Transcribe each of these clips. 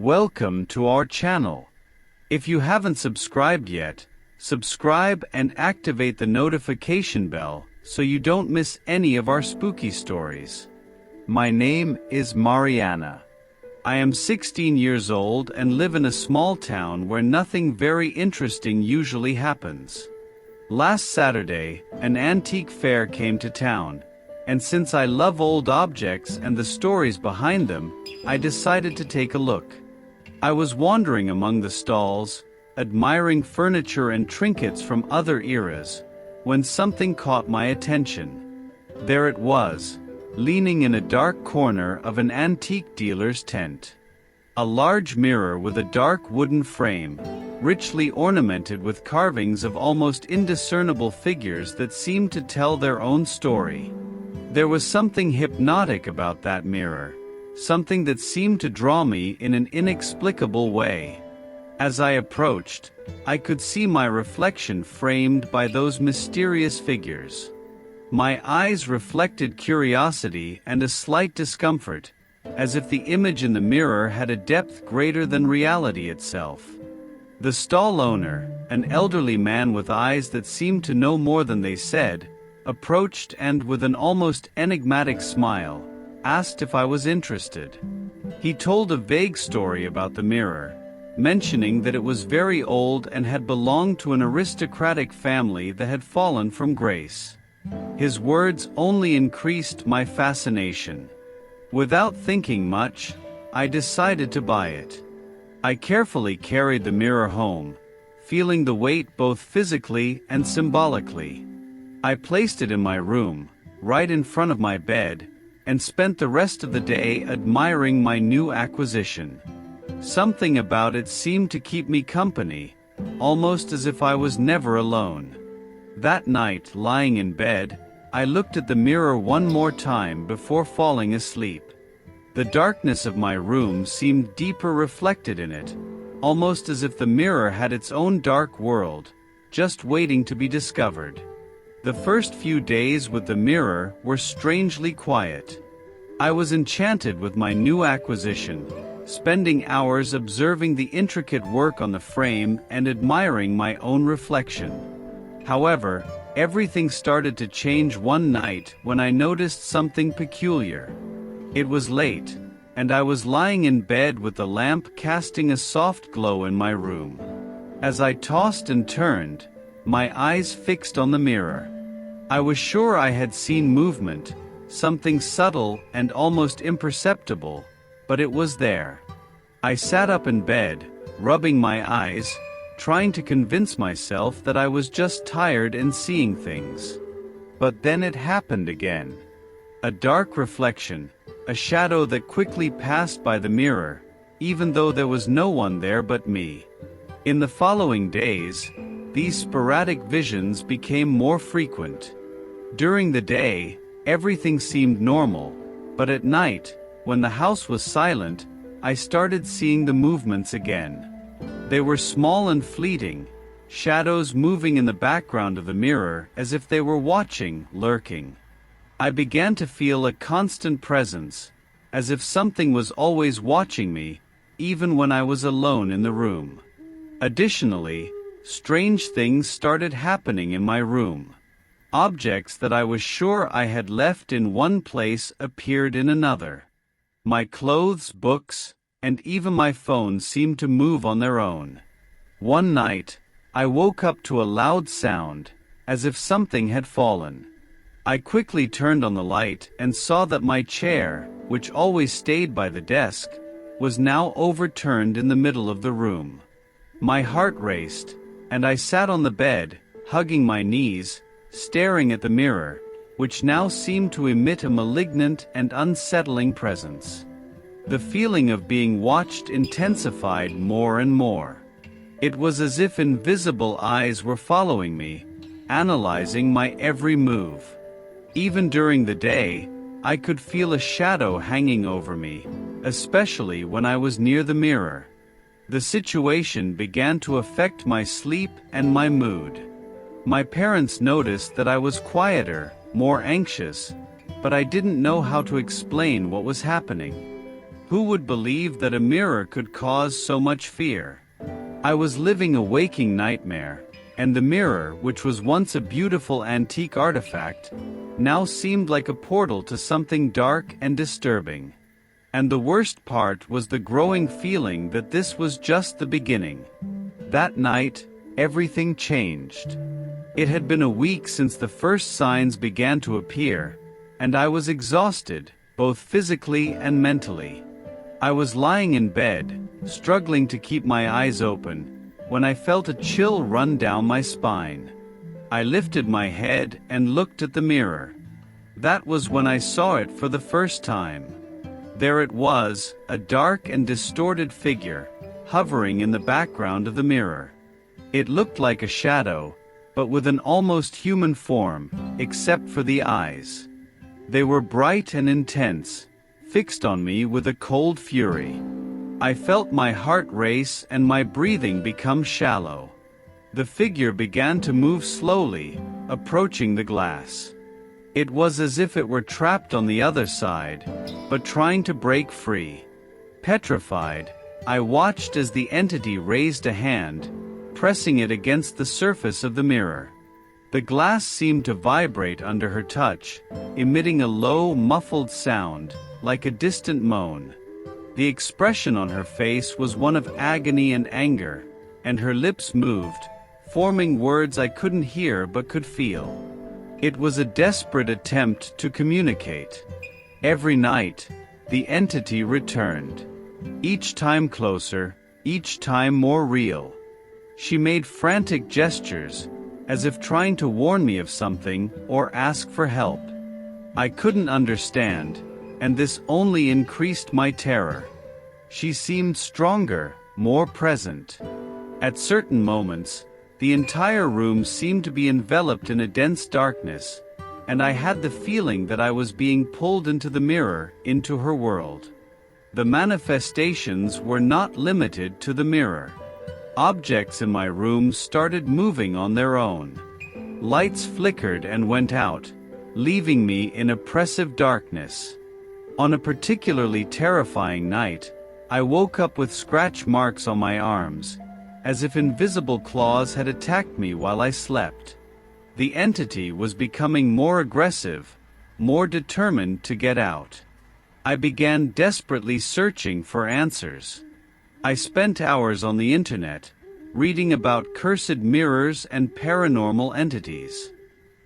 Welcome to our channel. If you haven't subscribed yet, subscribe and activate the notification bell so you don't miss any of our spooky stories. My name is Mariana. I am 16 years old and live in a small town where nothing very interesting usually happens. Last Saturday, an antique fair came to town, and since I love old objects and the stories behind them, I decided to take a look. I was wandering among the stalls, admiring furniture and trinkets from other eras, when something caught my attention. There it was, leaning in a dark corner of an antique dealer's tent. A large mirror with a dark wooden frame, richly ornamented with carvings of almost indiscernible figures that seemed to tell their own story. There was something hypnotic about that mirror, something that seemed to draw me in an inexplicable way. As I approached, I could see my reflection framed by those mysterious figures. My eyes reflected curiosity and a slight discomfort, as if the image in the mirror had a depth greater than reality itself. The stall owner, an elderly man with eyes that seemed to know more than they said, approached and, with an almost enigmatic smile, asked if I was interested. He told a vague story about the mirror, mentioning that it was very old and had belonged to an aristocratic family that had fallen from grace. His words only increased my fascination. Without thinking much, I decided to buy it. I carefully carried the mirror home, feeling the weight both physically and symbolically. I placed it in my room, right in front of my bed, and spent the rest of the day admiring my new acquisition. Something about it seemed to keep me company, almost as if I was never alone. That night, lying in bed, I looked at the mirror one more time before falling asleep. The darkness of my room seemed deeper reflected in it, almost as if the mirror had its own dark world, just waiting to be discovered. The first few days with the mirror were strangely quiet. I was enchanted with my new acquisition, spending hours observing the intricate work on the frame and admiring my own reflection. However, everything started to change one night when I noticed something peculiar. It was late, and I was lying in bed with the lamp casting a soft glow in my room. As I tossed and turned, my eyes fixed on the mirror. I was sure I had seen movement, something subtle and almost imperceptible, but it was there. I sat up in bed, rubbing my eyes, trying to convince myself that I was just tired and seeing things. But then it happened again. A dark reflection, a shadow that quickly passed by the mirror, even though there was no one there but me. In the following days, these sporadic visions became more frequent. During the day, everything seemed normal, but at night, when the house was silent, I started seeing the movements again. They were small and fleeting, shadows moving in the background of the mirror as if they were watching, lurking. I began to feel a constant presence, as if something was always watching me, even when I was alone in the room. Additionally, strange things started happening in my room. Objects that I was sure I had left in one place appeared in another. My clothes, books, and even my phone seemed to move on their own. One night, I woke up to a loud sound, as if something had fallen. I quickly turned on the light and saw that my chair, which always stayed by the desk, was now overturned in the middle of the room. My heart raced, and I sat on the bed, hugging my knees, staring at the mirror, which now seemed to emit a malignant and unsettling presence. The feeling of being watched intensified more and more. It was as if invisible eyes were following me, analyzing my every move. Even during the day, I could feel a shadow hanging over me, especially when I was near the mirror. The situation began to affect my sleep and my mood. My parents noticed that I was quieter, more anxious, but I didn't know how to explain what was happening. Who would believe that a mirror could cause so much fear? I was living a waking nightmare, and the mirror, which was once a beautiful antique artifact, now seemed like a portal to something dark and disturbing. And the worst part was the growing feeling that this was just the beginning. That night, everything changed. It had been a week since the first signs began to appear, and I was exhausted, both physically and mentally. I was lying in bed, struggling to keep my eyes open, when I felt a chill run down my spine. I lifted my head and looked at the mirror. That was when I saw it for the first time. There it was, a dark and distorted figure, hovering in the background of the mirror. It looked like a shadow, but with an almost human form, except for the eyes. They were bright and intense, fixed on me with a cold fury. I felt my heart race and my breathing become shallow. The figure began to move slowly, approaching the glass. It was as if it were trapped on the other side, but trying to break free. Petrified, I watched as the entity raised a hand, pressing it against the surface of the mirror. The glass seemed to vibrate under her touch, emitting a low, muffled sound, like a distant moan. The expression on her face was one of agony and anger, and her lips moved, forming words I couldn't hear but could feel. It was a desperate attempt to communicate. Every night, the entity returned. Each time closer, each time more real. She made frantic gestures, as if trying to warn me of something or ask for help. I couldn't understand, and this only increased my terror. She seemed stronger, more present. At certain moments, the entire room seemed to be enveloped in a dense darkness, and I had the feeling that I was being pulled into the mirror, into her world. The manifestations were not limited to the mirror. Objects in my room started moving on their own. Lights flickered and went out, leaving me in oppressive darkness. On a particularly terrifying night, I woke up with scratch marks on my arms, as if invisible claws had attacked me while I slept. The entity was becoming more aggressive, more determined to get out. I began desperately searching for answers. I spent hours on the internet, reading about cursed mirrors and paranormal entities.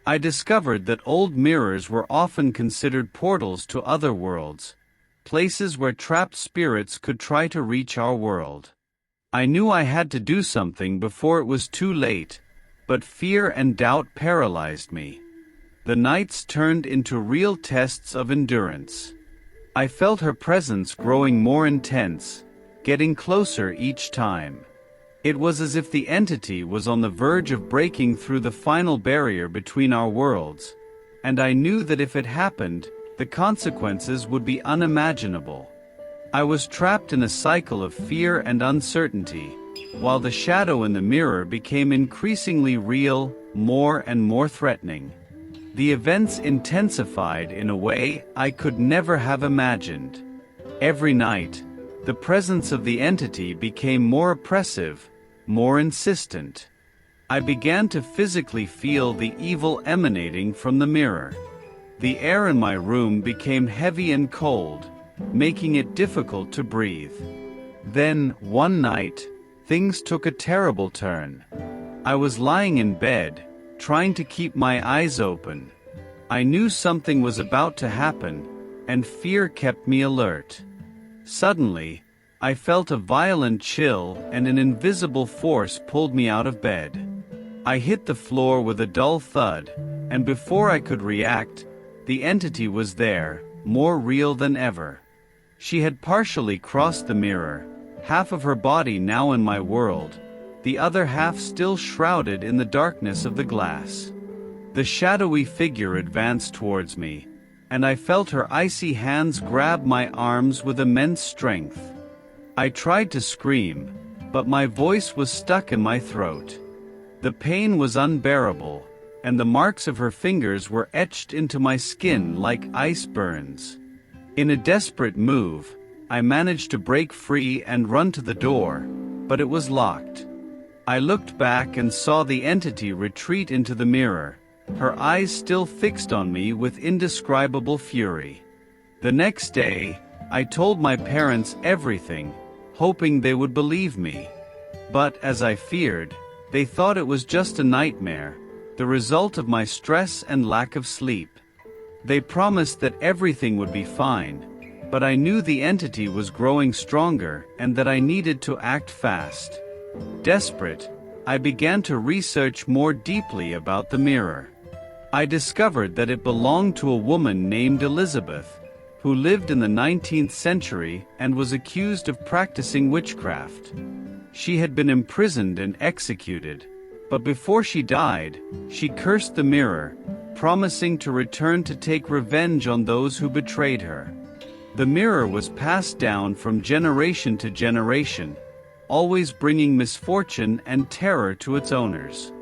I discovered that old mirrors were often considered portals to other worlds, places where trapped spirits could try to reach our world. I knew I had to do something before it was too late, but fear and doubt paralyzed me. The nights turned into real tests of endurance. I felt her presence growing more intense, getting closer each time. It was as if the entity was on the verge of breaking through the final barrier between our worlds, and I knew that if it happened, the consequences would be unimaginable. I was trapped in a cycle of fear and uncertainty, while the shadow in the mirror became increasingly real, more and more threatening. The events intensified in a way I could never have imagined. Every night, the presence of the entity became more oppressive, more insistent. I began to physically feel the evil emanating from the mirror. The air in my room became heavy and cold, making it difficult to breathe. Then, one night, things took a terrible turn. I was lying in bed, trying to keep my eyes open. I knew something was about to happen, and fear kept me alert. Suddenly, I felt a violent chill and an invisible force pulled me out of bed. I hit the floor with a dull thud, and before I could react, the entity was there, more real than ever. She had partially crossed the mirror, half of her body now in my world, the other half still shrouded in the darkness of the glass. The shadowy figure advanced towards me, and I felt her icy hands grab my arms with immense strength. I tried to scream, but my voice was stuck in my throat. The pain was unbearable, and the marks of her fingers were etched into my skin like ice burns. In a desperate move, I managed to break free and run to the door, but it was locked. I looked back and saw the entity retreat into the mirror, her eyes still fixed on me with indescribable fury. The next day, I told my parents everything, hoping they would believe me. But, as I feared, they thought it was just a nightmare, the result of my stress and lack of sleep. They promised that everything would be fine, but I knew the entity was growing stronger and that I needed to act fast. Desperate, I began to research more deeply about the mirror. I discovered that it belonged to a woman named Elizabeth, who lived in the 19th century and was accused of practicing witchcraft. She had been imprisoned and executed, but before she died, she cursed the mirror, promising to return to take revenge on those who betrayed her. The mirror was passed down from generation to generation, always bringing misfortune and terror to its owners.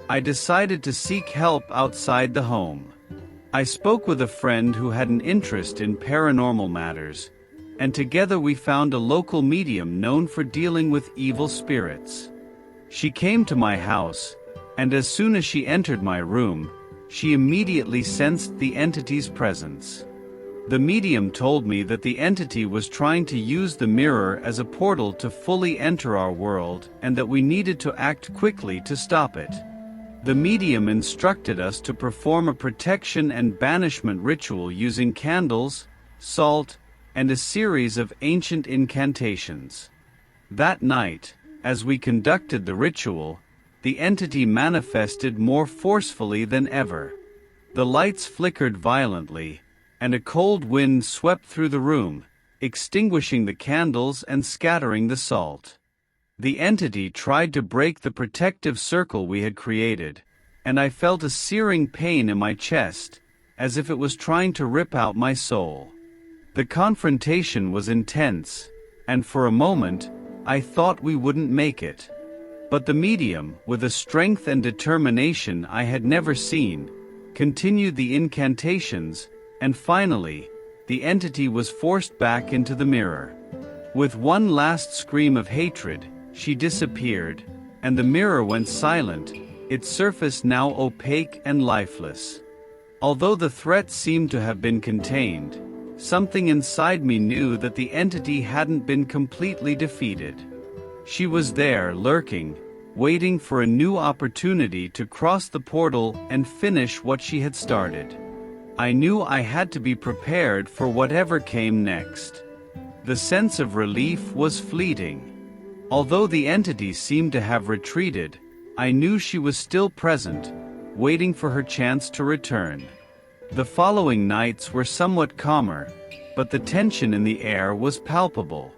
I decided to seek help outside the home. I spoke with a friend who had an interest in paranormal matters, and together we found a local medium known for dealing with evil spirits. She came to my house, and as soon as she entered my room, she immediately sensed the entity's presence. The medium told me that the entity was trying to use the mirror as a portal to fully enter our world and that we needed to act quickly to stop it. The medium instructed us to perform a protection and banishment ritual using candles, salt, and a series of ancient incantations. That night, as we conducted the ritual, the entity manifested more forcefully than ever. The lights flickered violently, and a cold wind swept through the room, extinguishing the candles and scattering the salt. The entity tried to break the protective circle we had created, and I felt a searing pain in my chest, as if it was trying to rip out my soul. The confrontation was intense, and for a moment, I thought we wouldn't make it. But the medium, with a strength and determination I had never seen, continued the incantations, and finally, the entity was forced back into the mirror. With one last scream of hatred, she disappeared, and the mirror went silent, its surface now opaque and lifeless. Although the threat seemed to have been contained, something inside me knew that the entity hadn't been completely defeated. She was there, lurking, waiting for a new opportunity to cross the portal and finish what she had started. I knew I had to be prepared for whatever came next. The sense of relief was fleeting. Although the entity seemed to have retreated, I knew she was still present, waiting for her chance to return. The following nights were somewhat calmer, but the tension in the air was palpable.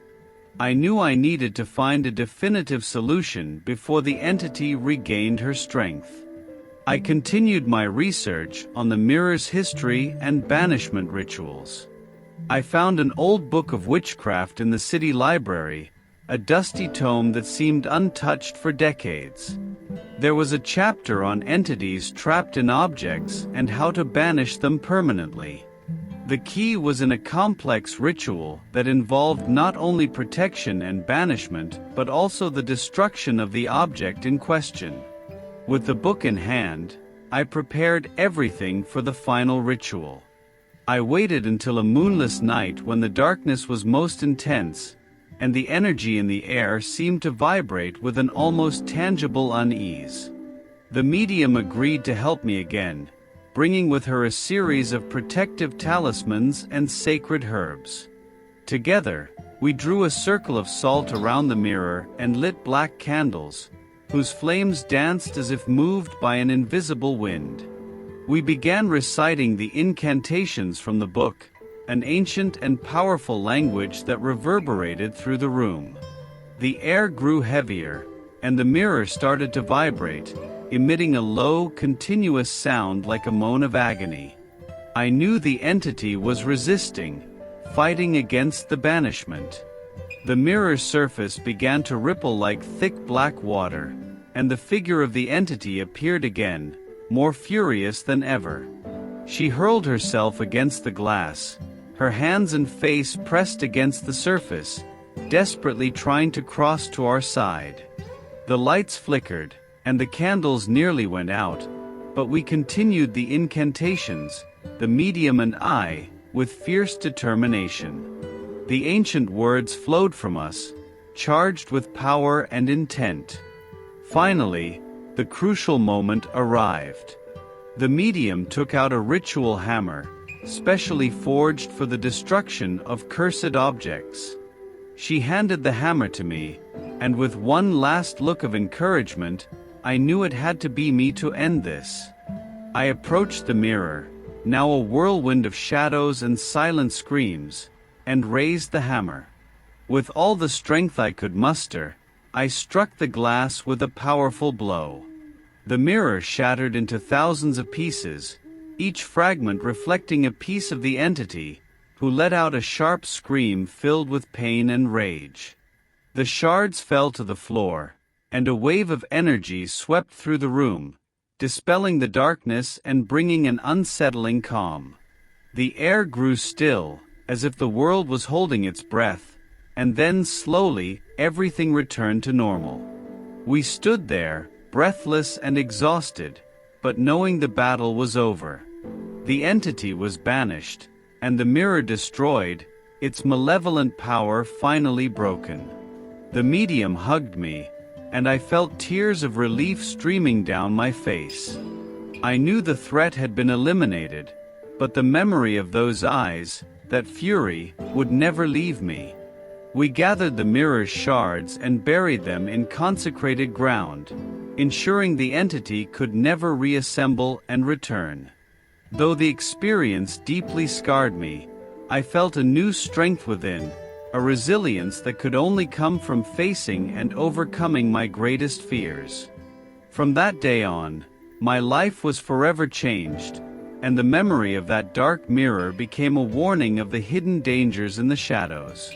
I knew I needed to find a definitive solution before the entity regained her strength. I continued my research on the mirror's history and banishment rituals. I found an old book of witchcraft in the city library, a dusty tome that seemed untouched for decades. There was a chapter on entities trapped in objects and how to banish them permanently. The key was in a complex ritual that involved not only protection and banishment but also the destruction of the object in question. With the book in hand, I prepared everything for the final ritual. I waited until a moonless night when the darkness was most intense, and the energy in the air seemed to vibrate with an almost tangible unease. The medium agreed to help me again, bringing with her a series of protective talismans and sacred herbs. Together, we drew a circle of salt around the mirror and lit black candles, whose flames danced as if moved by an invisible wind. We began reciting the incantations from the book, an ancient and powerful language that reverberated through the room. The air grew heavier, and the mirror started to vibrate, emitting a low, continuous sound like a moan of agony. I knew the entity was resisting, fighting against the banishment. The mirror's surface began to ripple like thick black water, and the figure of the entity appeared again, more furious than ever. She hurled herself against the glass, her hands and face pressed against the surface, desperately trying to cross to our side. The lights flickered, and the candles nearly went out, but we continued the incantations, the medium and I, with fierce determination. The ancient words flowed from us, charged with power and intent. Finally, the crucial moment arrived. The medium took out a ritual hammer, specially forged for the destruction of cursed objects. She handed the hammer to me, and with one last look of encouragement, I knew it had to be me to end this. I approached the mirror, now a whirlwind of shadows and silent screams, and raised the hammer. With all the strength I could muster, I struck the glass with a powerful blow. The mirror shattered into thousands of pieces, each fragment reflecting a piece of the entity, who let out a sharp scream filled with pain and rage. The shards fell to the floor, and a wave of energy swept through the room, dispelling the darkness and bringing an unsettling calm. The air grew still, as if the world was holding its breath, and then slowly, everything returned to normal. We stood there, breathless and exhausted, but knowing the battle was over. The entity was banished, and the mirror destroyed, its malevolent power finally broken. The medium hugged me, and I felt tears of relief streaming down my face. I knew the threat had been eliminated, but the memory of those eyes, that fury, would never leave me. We gathered the mirror's shards and buried them in consecrated ground, ensuring the entity could never reassemble and return. Though the experience deeply scarred me, I felt a new strength within, a resilience that could only come from facing and overcoming my greatest fears. From that day on, my life was forever changed, and the memory of that dark mirror became a warning of the hidden dangers in the shadows.